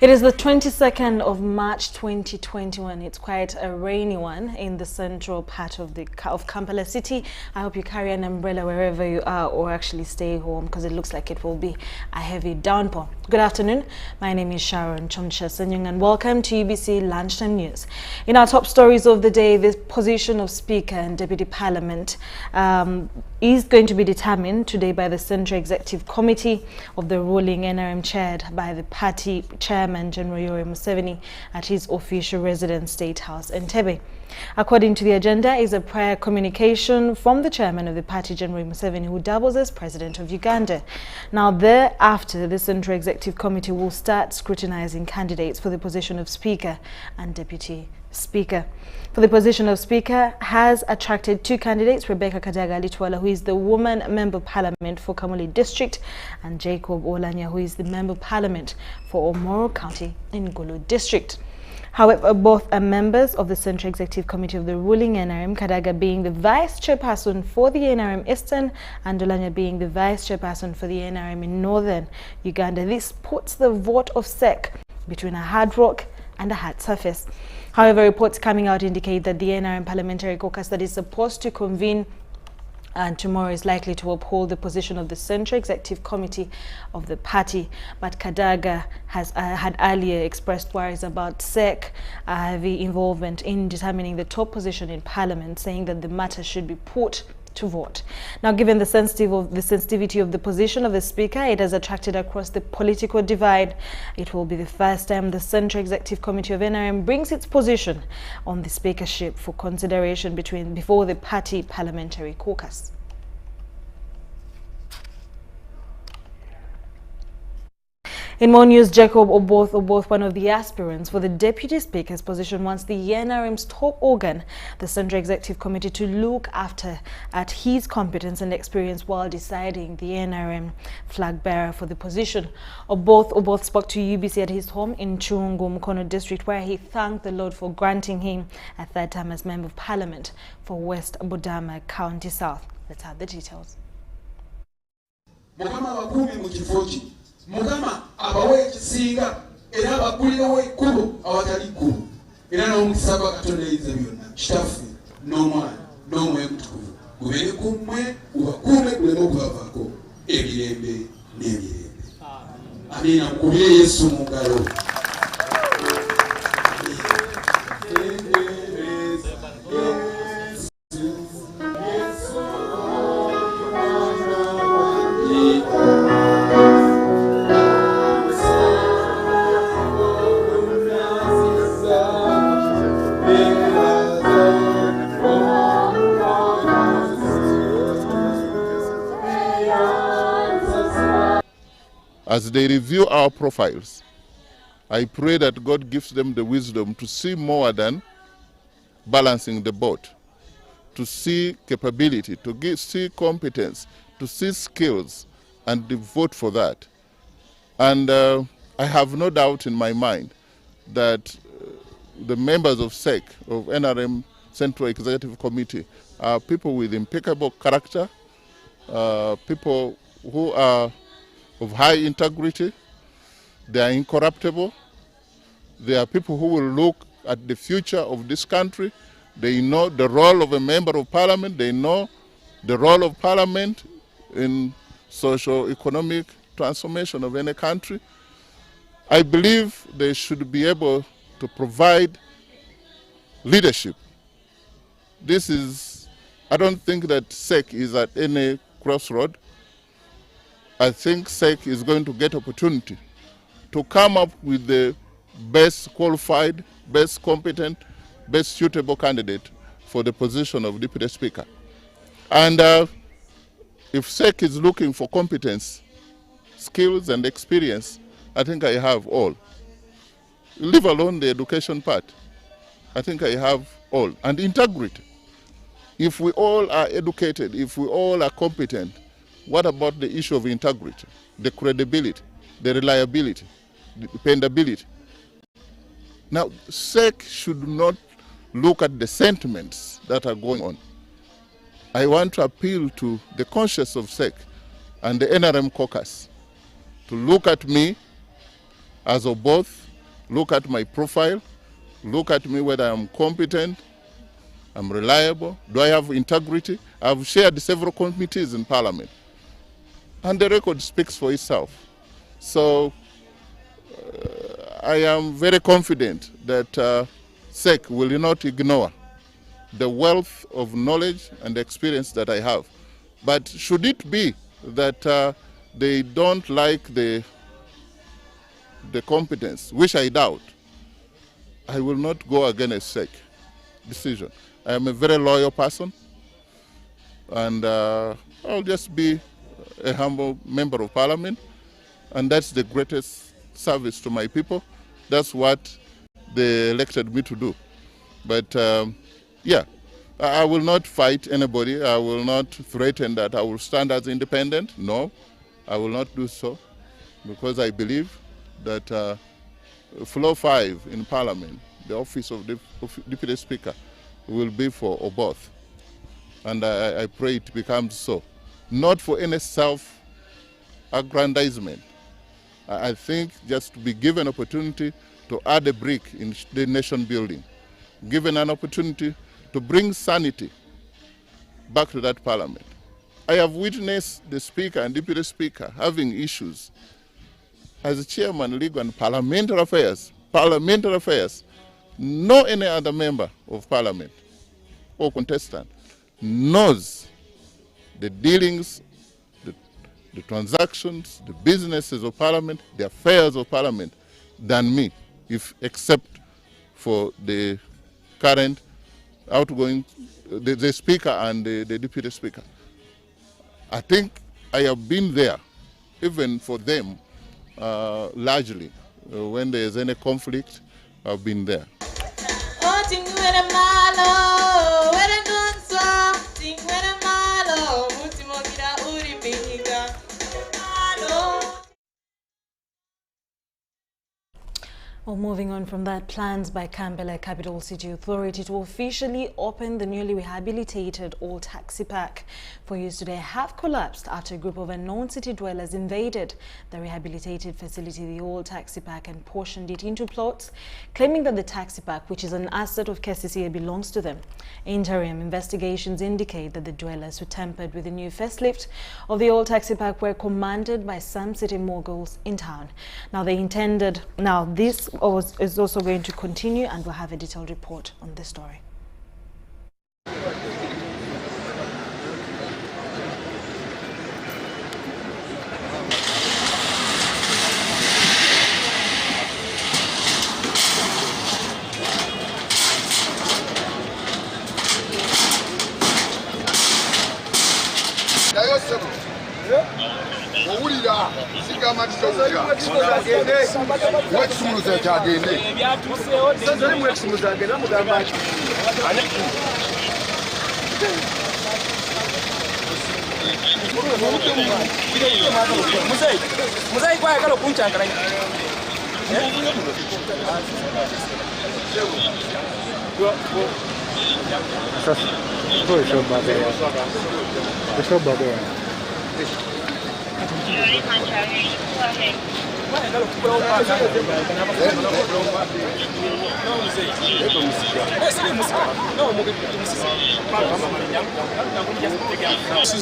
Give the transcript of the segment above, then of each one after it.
It is the 22nd of March 2021. It's quite a rainy one in the central part of Kampala city. I hope you carry an umbrella wherever you are, or actually stay home, because it looks like it will be a heavy downpour. Good afternoon. My name is Sharon, and welcome to UBC Lunchtime News. In our top stories of the day, the position of Speaker and Deputy Parliament is going to be determined today by the Central Executive Committee of the ruling NRM, chaired by the party chairman General Yoweri Museveni at his official residence, State House, Entebbe. According to the agenda is a prior communication from the chairman of the party, General Museveni, who doubles as president of Uganda. Now, thereafter, the Central Executive Committee will start scrutinizing candidates for the position of Speaker and Deputy Speaker. For the position of Speaker has attracted two candidates, Rebecca Kadaga-Litwala, who is the woman Member of Parliament for Kamuli District, and Jacob Olanya, who is the Member of Parliament for Omoro County in Gulu District. However, both are members of the Central Executive Committee of the ruling NRM, Kadaga being the Vice Chairperson for the NRM Eastern and Olanya being the Vice Chairperson for the NRM in Northern Uganda. This puts the vote of SEC between a hard rock and a hard surface. However, reports coming out indicate that the NRM Parliamentary caucus that is supposed to convene and tomorrow is likely to uphold the position of the Central Executive Committee of the party. But Kadaga has had earlier expressed worries about SEC heavy involvement in determining the top position in Parliament, saying that the matter should be put to vote. Now, given the sensitivity of the position of the Speaker, it has attracted across the political divide. It will be the first time the Central Executive Committee of NRM brings its position on the speakership for consideration before the party parliamentary caucus. In more news, Jacob Oboth, one of the aspirants for the Deputy Speaker's position, wants the NRM's top organ, the Central Executive Committee, to look at his competence and experience while deciding the NRM flag bearer for the position. Oboth spoke to UBC at his home in Chungu, Mukono District, where he thanked the Lord for granting him a third term as Member of Parliament for West Budama County South. Let's have the details. Mugama abawe kisinga era abakulirawo ekkulu awatali kkulu era n'omusaba Katonda ayinza byonna kitafu n'omwana n'omwoyo mutukuvu gubeere ku mmwe gubakuume guleme okubavaako emirembe n'emirembe. Amiina. Mukubire Yesu mu ngalo. As they review our profiles, I pray that God gives them the wisdom to see more than balancing the boat, to see capability, to see competence, to see skills, and to vote for that. And I have no doubt in my mind that the members of SEC, of NRM Central Executive Committee, are people with impeccable character, people who are of high integrity. They are incorruptible. They are people who will look at the future of this country. They know the role of a member of parliament. They know the role of parliament in socio-economic transformation of any country. I believe they should be able to provide leadership. I don't think that SEC is at any crossroad. I think SEC is going to get opportunity to come up with the best qualified, best competent, best suitable candidate for the position of Deputy Speaker. And if SEC is looking for competence, skills and experience, I think I have all. Leave alone the education part. I think I have all. And integrity. If we all are educated, if we all are competent, what about the issue of integrity, the credibility, the reliability, the dependability? Now, SEC should not look at the sentiments that are going on. I want to appeal to the conscience of SEC and the NRM caucus to look at me as of both look at my profile, look at me whether I'm competent, I'm reliable, do I have integrity? I've chaired several committees in Parliament, and the record speaks for itself. So I am very confident that SEC will not ignore the wealth of knowledge and experience that I have. But should it be that they don't like the competence, which I doubt, I will not go against SEC decision. I am a very loyal person, and I'll just be a humble member of Parliament, and that's the greatest service to my people. That's what they elected me to do. But yeah, I will not fight anybody. I will not threaten that I will stand as independent. No, I will not do so, because I believe that floor 5 in Parliament, the office of Deputy Speaker, will be for both. And I pray it becomes so. Not for any self-aggrandizement. I think just to be given opportunity to add a brick in the nation building, given an opportunity to bring sanity back to that Parliament. I have witnessed the Speaker and Deputy Speaker having issues. As a Chairman, Legal and Parliamentary Affairs, no any other member of Parliament or contestant knows the dealings, the transactions, the businesses of Parliament, the affairs of Parliament than me, except for the current outgoing, the Speaker and the Deputy Speaker. I think I have been there, even for them, largely. When there is any conflict, I've been there. Well, moving on from that, plans by Kampala Capital City Authority to officially open the newly rehabilitated old taxi park for use today have collapsed after a group of unknown city dwellers invaded the rehabilitated facility, the old taxi park, and portioned it into plots, claiming that the taxi park, which is an asset of KCCA, belongs to them. Interim investigations indicate that the dwellers who tampered with the new facelift of the old taxi park were commanded by some city moguls in town. This is also going to continue, and we'll have a detailed report on this story.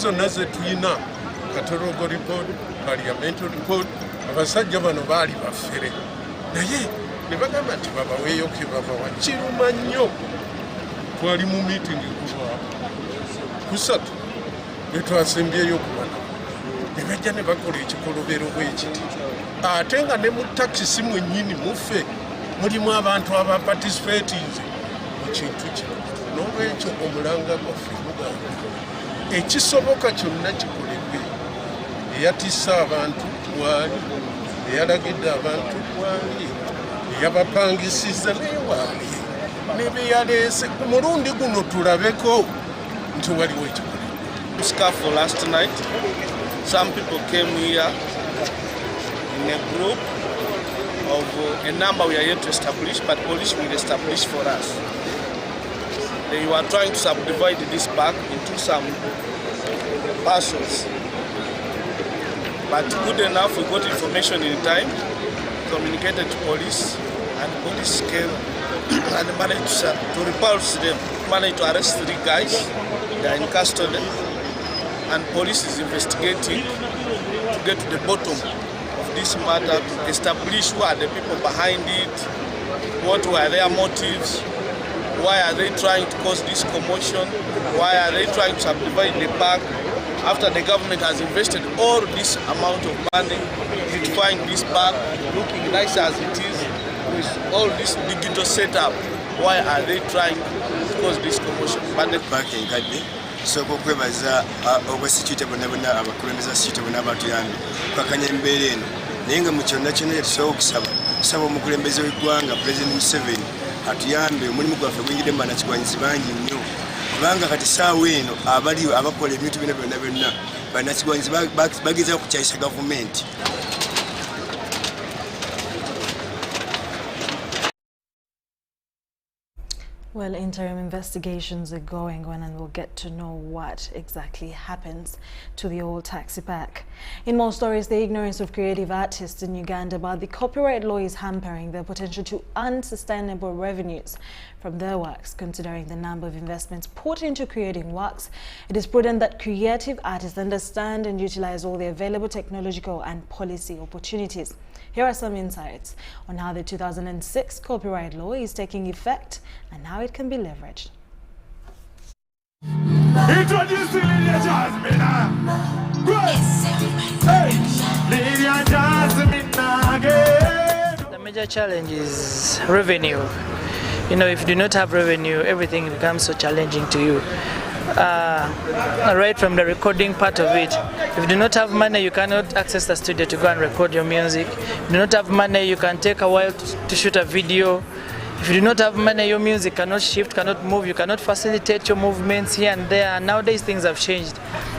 Zonna ze tulina katorogo report, parliamentary report, abasajja bano baali baffere naye ne bagamba nti babaweeyo ke babawa kiruma nnyo. Twali mu meeting kusatu ne twasembyeyo okubana ne bajja ne bakola ekikolobero bwekiti ate nga ne mu taxi mwennyini muffe mulimu abantu abaparticipatinze mu kintu kino. N'olwekyo omulanga gwaffe mugamba ekisoboka kyonna kikolebwe. Eyatissa abantu waali, eyalagidde abantu waali, eyabapangisiza naye waali, ne beyaleese. Ku mulundi guno tulabeko nti waliwo ekikolebwe. Scuffle last night. Some people came here in a group of a number we are yet to establish, but police will establish for us. They were trying to subdivide this park into some parcels. But good enough, we got information in time, communicated to police, and police came and managed to repulse them, managed to arrest 3 guys. They are in custody, and police is investigating to get to the bottom of this matter, to establish who are the people behind it, what were their motives, why are they trying to cause this commotion, why are they trying to subdivide the park after the government has invested all this amount of money beautifying this park, looking nice as it is, with all this digital setup. Why are they trying to cause this commotion? But the so kwebaza obwesitute bonna abakulembeza situte bonna abatuyambi kakanya embeera eno naye nga mu kyonna kyonna tusobola okusaba omukulembeze w'eggwanga President Museveni atuyambe omulimu gwaffe gwingidde mu bannakigwanyizi bangi nnyo kubanga kati saawa eno abaliwo abakola ebintu bino byonna bannakigwanyizi bagezaako kukyayisa gavumenti. Well, interim investigations are going on and we'll get to know what exactly happens to the old taxi park. In more stories, the ignorance of creative artists in Uganda about the copyright law is hampering their potential to unsustainable revenues from their works. Considering the number of investments put into creating works, it is prudent that creative artists understand and utilize all the available technological and policy opportunities. Here are some insights on how the 2006 copyright law is taking effect and how it can be leveraged. Introducing Lydia Jasmine. Lydia Jasmine again. The major challenge is revenue. You know, if you do not have revenue, everything becomes so challenging to you. Right from the recording part of it. If you do not have money, you cannot access the studio to go and record your music. If you do not have money, you can take a while to shoot a video. If you do not have money, your music cannot shift, cannot move, you cannot facilitate your movements here and there. And nowadays things have changed.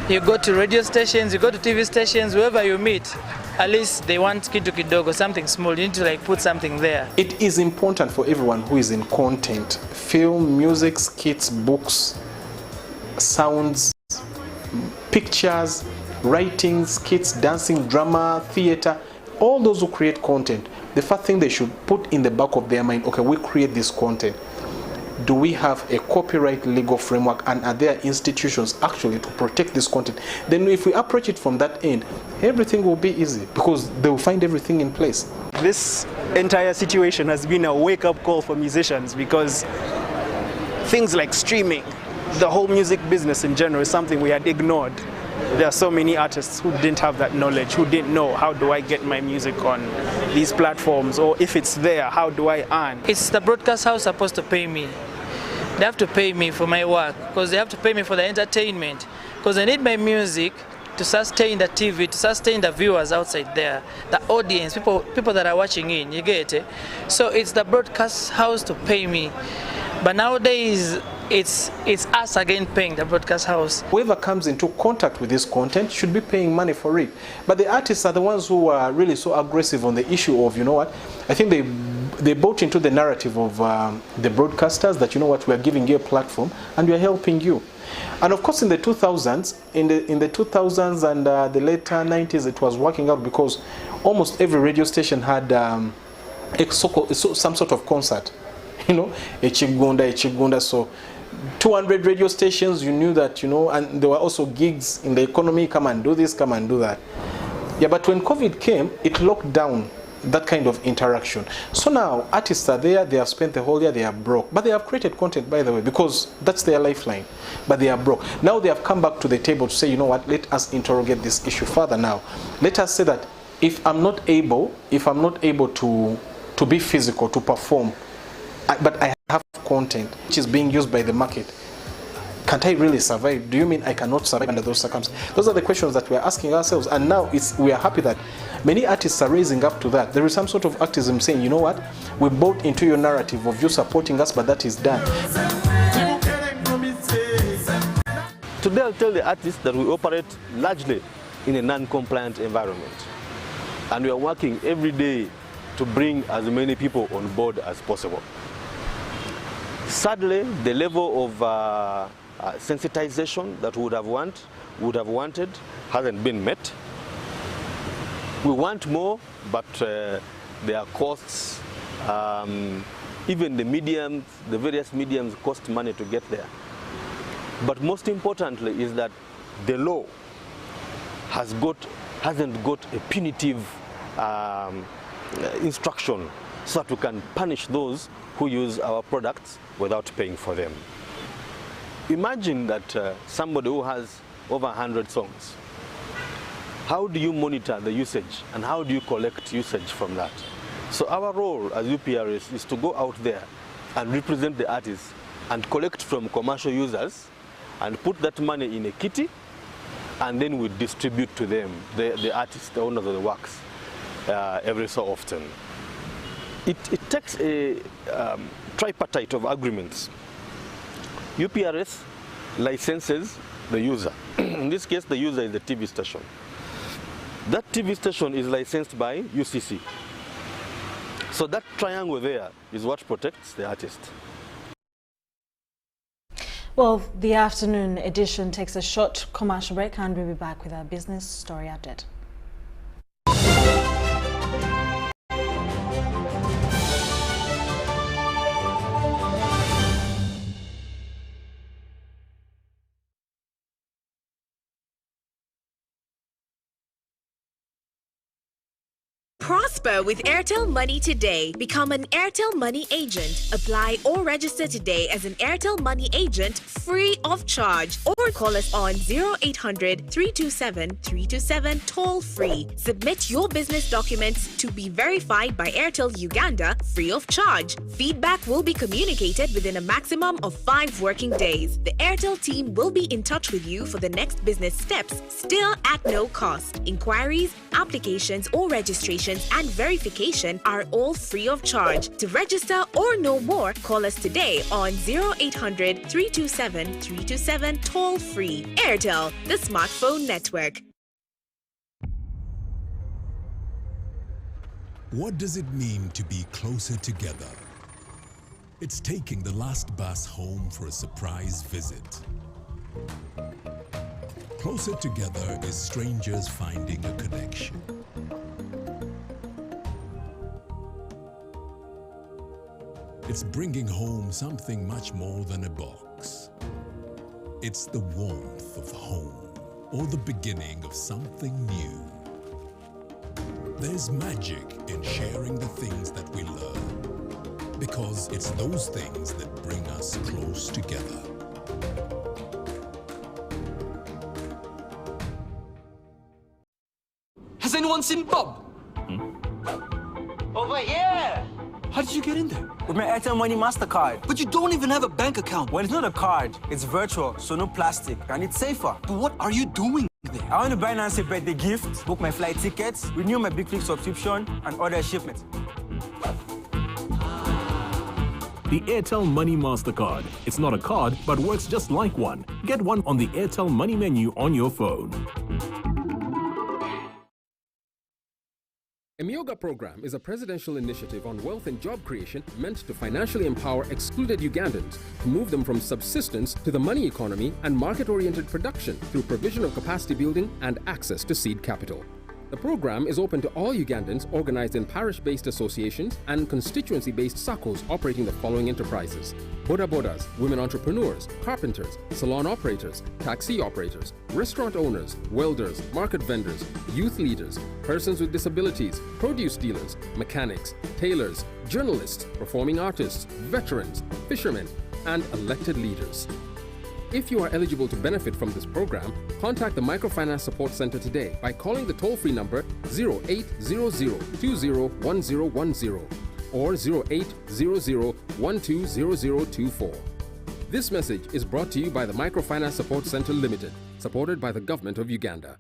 You go to radio stations, you go to TV stations, wherever you meet, at least they want kitu kidogo, something small. You need to like put something there. It is important for everyone who is in content, film, music, skits, books, sounds, pictures, writing, skits, dancing, drama, theater, all those who create content, the first thing they should put in the back of their mind, okay, we create this content. Do we have a copyright legal framework, and are there institutions actually to protect this content? Then if we approach it from that end, everything will be easy because they will find everything in place. This entire situation has been a wake-up call for musicians because things like streaming, the whole music business in general is something we had ignored. There are so many artists who didn't have that knowledge, who didn't know how do I get my music on these platforms, or if it's there, how do I earn? It's the broadcast house supposed to pay me. They have to pay me for my work because they have to pay me for the entertainment because I need my music to sustain the TV, to sustain the viewers outside there, the audience, people that are watching in, you get it? So it's the broadcast house to pay me. But nowadays, it's us again paying the broadcast house. Whoever comes into contact with this content should be paying money for it. But the artists are the ones who are really so aggressive on the issue of, you know what, I think they bought into the narrative of the broadcasters that, you know what, we are giving you a platform and we are helping you. And of course in the 2000s, in the 2000s and the later 90s, it was working out because almost every radio station had some sort of concert. You know, a chigunda, so 200 radio stations, you knew that, you know, and there were also gigs in the economy, come and do this, come and do that. Yeah, but when COVID came, it locked down that kind of interaction. So now artists are there, they have spent the whole year, they are broke, but they have created content, by the way, because that's their lifeline, but they are broke. Now they have come back to the table to say, you know what, let us interrogate this issue further now. Let us say that if I'm not able to be physical, to perform, but I have content which is being used by the market, can't I really survive? Do you mean I cannot survive under those circumstances? Those are the questions that we're asking ourselves, and now we are happy that many artists are raising up to that. There is some sort of activism saying, you know what, we bought into your narrative of you supporting us, but that is done. Today I'll tell the artists that we operate largely in a non-compliant environment, and we are working every day to bring as many people on board as possible. Sadly, the level of sensitization that we would have wanted hasn't been met. We want more, but there are costs Even the mediums, the various mediums cost money to get there. But most importantly is that the law hasn't got a punitive instruction so that we can punish those who use our products without paying for them. Imagine that somebody who has over 100 songs, how do you monitor the usage and how do you collect usage from that? So our role as UPRS is to go out there and represent the artists and collect from commercial users and put that money in a kitty, and then we distribute to them, the artists, the owners of the works, every so often. It takes a tripartite of agreements. UPRS licenses the user. In this case, the user is the TV station. That TV station is licensed by UCC. So that triangle there is what protects the artist. Well, the afternoon edition takes a short commercial break and we'll be back with our business story update. Prosper with Airtel Money today. Become an Airtel Money agent. Apply or register today as an Airtel Money agent free of charge. Or call us on 0800 327 327 toll free. Submit your business documents to be verified by Airtel Uganda free of charge. Feedback will be communicated within a maximum of 5 working days. The Airtel team will be in touch with you for the next business steps, still at no cost. Inquiries, applications or registrations and verification are all free of charge. To register or know more, call us today on 0800 327 327 toll free. Airtel, the smartphone network. What does it mean to be closer together? It's taking the last bus home for a surprise visit. Closer together is strangers finding a connection. It's bringing home something much more than a box. It's the warmth of home, or the beginning of something new. There's magic in sharing the things that we love, because it's those things that bring us close together. Has anyone seen Bob? Over here! How did you get in there? With my Airtel Money MasterCard. But you don't even have a bank account. Well, it's not a card. It's virtual, so no plastic, and it's safer. But what are you doing there? I want to buy Nancy a birthday gift, book my flight tickets, renew my Big Click subscription, and order shipments. The Airtel Money MasterCard. It's not a card, but works just like one. Get one on the Airtel Money menu on your phone. Emiyoga program is a presidential initiative on wealth and job creation meant to financially empower excluded Ugandans to move them from subsistence to the money economy and market-oriented production through provision of capacity building and access to seed capital. The program is open to all Ugandans organized in parish-based associations and constituency-based SACCOs operating the following enterprises: boda bodas, women entrepreneurs, carpenters, salon operators, taxi operators, restaurant owners, welders, market vendors, youth leaders, persons with disabilities, produce dealers, mechanics, tailors, journalists, performing artists, veterans, fishermen, and elected leaders. If you are eligible to benefit from this program, contact the Microfinance Support Center today by calling the toll-free number 0800-201010 or 0800-120024. This message is brought to you by the Microfinance Support Center Limited, supported by the Government of Uganda.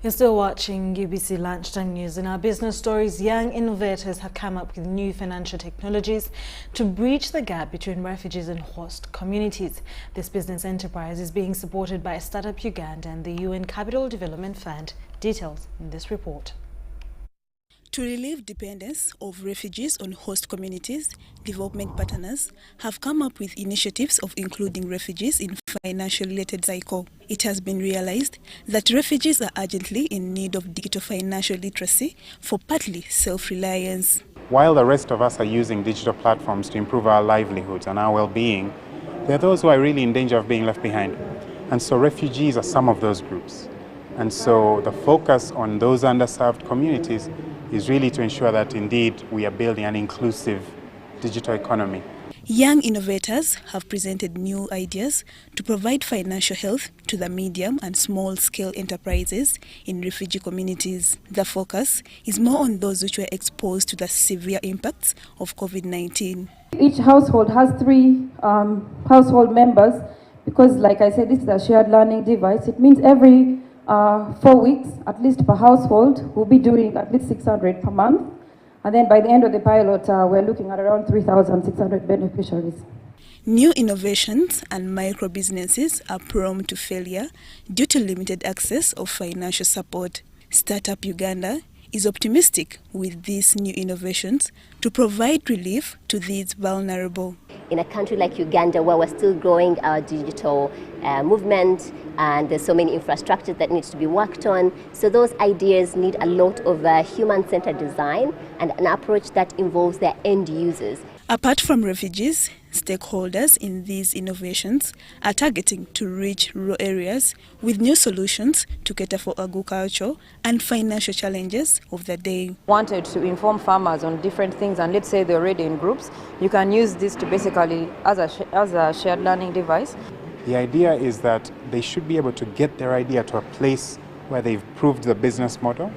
You're still watching UBC Lunchtime News. In our business stories, young innovators have come up with new financial technologies to bridge the gap between refugees and host communities. This business enterprise is being supported by Startup Uganda and the UN Capital Development Fund. Details in this report. To relieve dependence of refugees on host communities, development partners have come up with initiatives of including refugees in financial-related cycle. It has been realized that refugees are urgently in need of digital financial literacy for partly self-reliance. While the rest of us are using digital platforms to improve our livelihoods and our well-being, there are those who are really in danger of being left behind. And so refugees are some of those groups. And so the focus on those underserved communities is really to ensure that indeed we are building an inclusive digital economy. Young innovators have presented new ideas to provide financial health to the medium and small-scale enterprises in refugee communities. The focus is more on those which were exposed to the severe impacts of COVID-19. Each household has 3 household members because, like I said, this is a shared learning device. It means every 4 weeks, at least per household, we'll be doing at least 600 per month. And then by the end of the pilot, we're looking at around 3,600 beneficiaries. New innovations and micro businesses are prone to failure due to limited access of financial support. Startup Uganda is optimistic with these new innovations to provide relief to these vulnerable. In a country like Uganda, where we're still growing our digital movement, and there's so many infrastructures that needs to be worked on, so those ideas need a lot of human-centered design and an approach that involves their end users. Apart from refugees, stakeholders in these innovations are targeting to reach rural areas with new solutions to cater for agricultural and financial challenges of the day. Wanted to inform farmers on different things, and let's say they're already in groups, you can use this to basically as a shared learning device. The idea is that they should be able to get their idea to a place where they've proved the business model,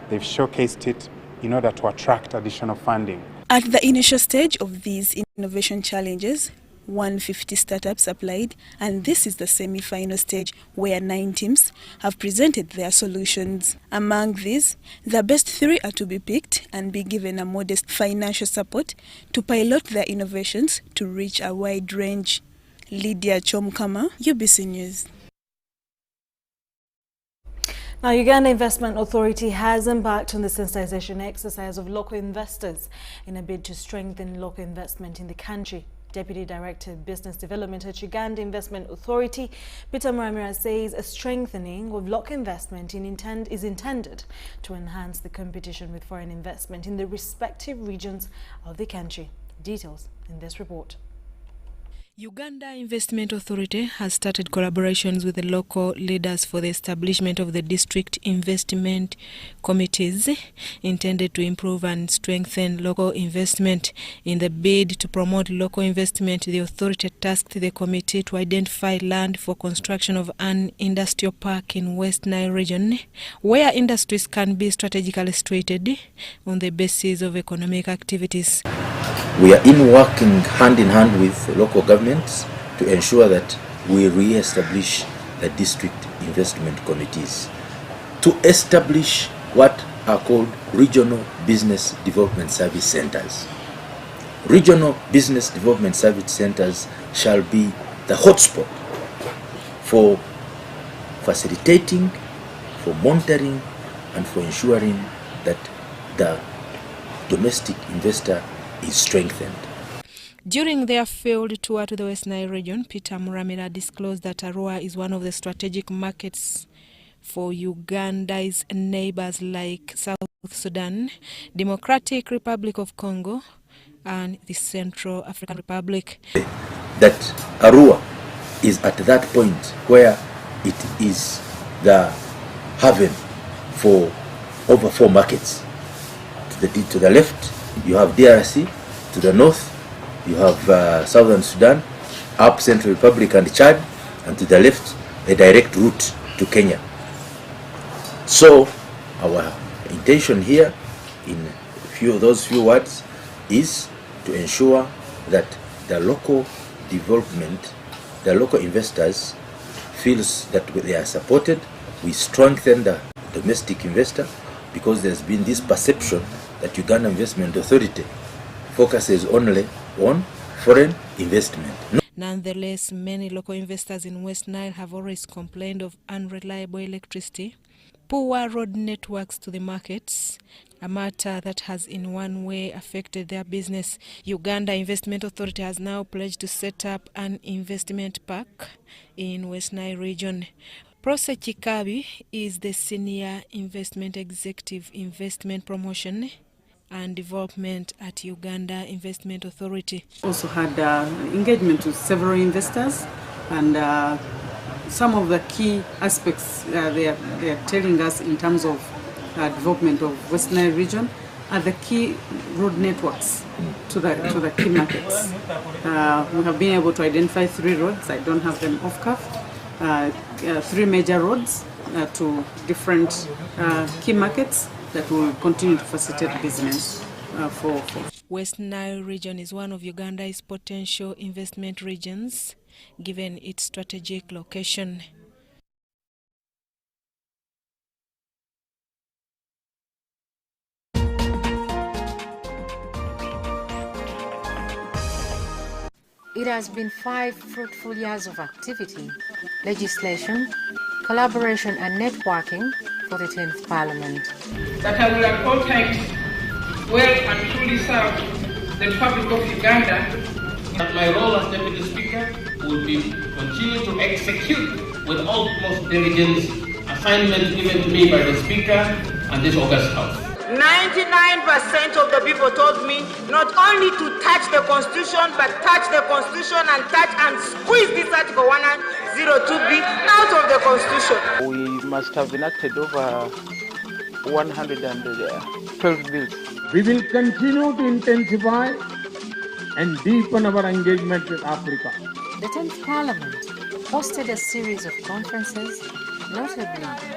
they've showcased it in order to attract additional funding. At the initial stage of these innovation challenges, 150 startups applied, and this is the semi-final stage where 9 teams have presented their solutions. Among these, the best 3 are to be picked and be given a modest financial support to pilot their innovations to reach a wide range. Lydia Chomkama, UBC News. Now, Uganda Investment Authority has embarked on the sensitization exercise of local investors in a bid to strengthen local investment in the country. Deputy Director of Business Development at Uganda Investment Authority, Peter Muramira, says a strengthening of local investment is intended to enhance the competition with foreign investment in the respective regions of the country. Details in this report. Uganda Investment Authority has started collaborations with the local leaders for the establishment of the district investment committees intended to improve and strengthen local investment. In the bid to promote local investment, the authority tasked the committee to identify land for construction of an industrial park in West Nile region, where industries can be strategically situated on the basis of economic activities. We are working hand in hand with local governments to ensure that we re-establish the district investment committees to establish what are called regional business development service centers. Regional business development service centers shall be the hotspot for facilitating, for monitoring, and for ensuring that the domestic investor is strengthened. During their field tour to the West Nile region, Peter Muramira disclosed that Arua is one of the strategic markets for Uganda's neighbors like South Sudan, Democratic Republic of Congo, and the Central African Republic. That Arua is at that point where it is the haven for over 4 markets. To the left, you have DRC, to the north you have Southern Sudan, up Central Republic and Chad, and to the left a direct route to Kenya. So our intention here in those few words is to ensure that the local development, the local investors feels that they are supported. We strengthen the domestic investor because there's been this perception that Uganda Investment Authority focuses only on foreign investment. Nonetheless, many local investors in West Nile have always complained of unreliable electricity, poor road networks to the markets, a matter that has in one way affected their business. Uganda Investment Authority has now pledged to set up an investment park in West Nile region. Prose Chikabi is the Senior Investment Executive Investment Promotion and Development at Uganda Investment Authority. Also had engagement with several investors, and some of the key aspects they are telling us in terms of development of West Nile region are the key road networks to the key markets. We have been able to identify 3 roads. I don't have them off cuff. 3 major roads to different key markets that will continue to facilitate business for. West Nile region is one of Uganda's potential investment regions, given its strategic location. It has been 5 fruitful years of activity, legislation, collaboration and networking for the 10th Parliament. That I will at all times well and truly serve the Republic of Uganda. That my role as Deputy Speaker will be continue to execute with utmost diligence assignments given to me by the Speaker and this august House. 99% of the people told me not only to touch the Constitution, but touch the Constitution and touch and squeeze this Article 102B out of the Constitution. We must have enacted over 112 bills. We will continue to intensify and deepen our engagement with Africa. The 10th Parliament hosted a series of conferences, notably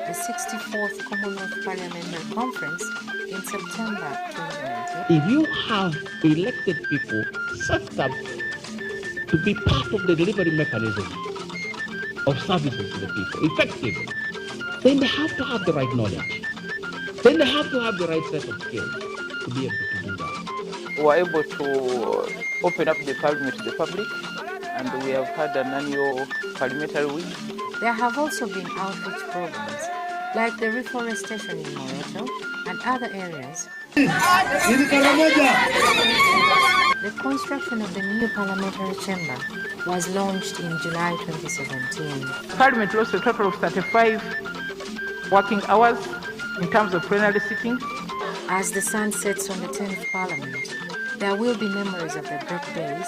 the 64th Commonwealth Parliamentary Conference in September 2019. If you have elected people set up to be part of the delivery mechanism of services to the people, effectively, then they have to have the right knowledge. Then they have to have the right set of skills to be able to do that. We were able to open up the Parliament to the public, and we have had an annual Parliamentary week. There have also been outreach programs like the reforestation in Moroto and other areas. The construction of the new parliamentary chamber was launched in July 2017. Parliament lost a total of 35 working hours in terms of plenary sitting. As the sun sets on the 10th Parliament, there will be memories of the great days,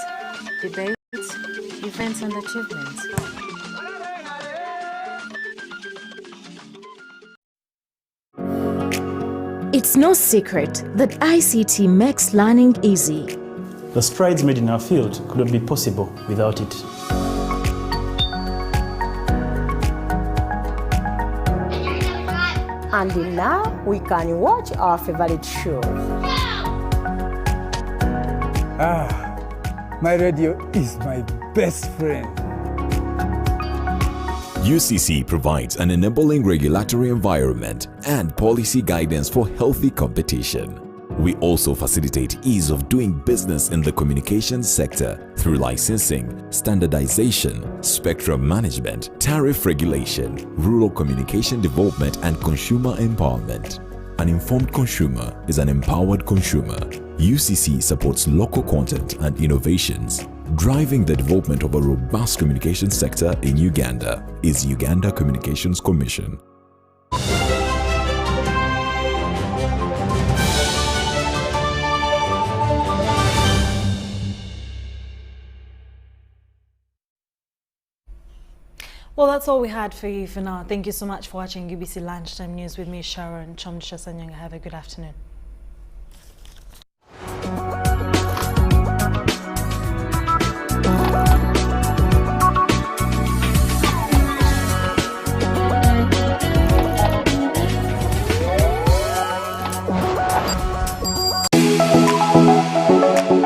debates, events and achievements. It's no secret that ICT makes learning easy. The strides made in our field couldn't be possible without it. And now we can watch our favorite show. My radio is my best friend. UCC provides an enabling regulatory environment and policy guidance for healthy competition. We also facilitate ease of doing business in the communications sector through licensing, standardization, spectrum management, tariff regulation, rural communication development, and consumer empowerment. An informed consumer is an empowered consumer. UCC supports local content and innovations. Driving the development of a robust communication sector in Uganda is Uganda Communications Commission. Well, that's all we had for you for now. Thank you so much for watching UBC Lunchtime News with me, Sharon. Kyomugisha. Have a good afternoon.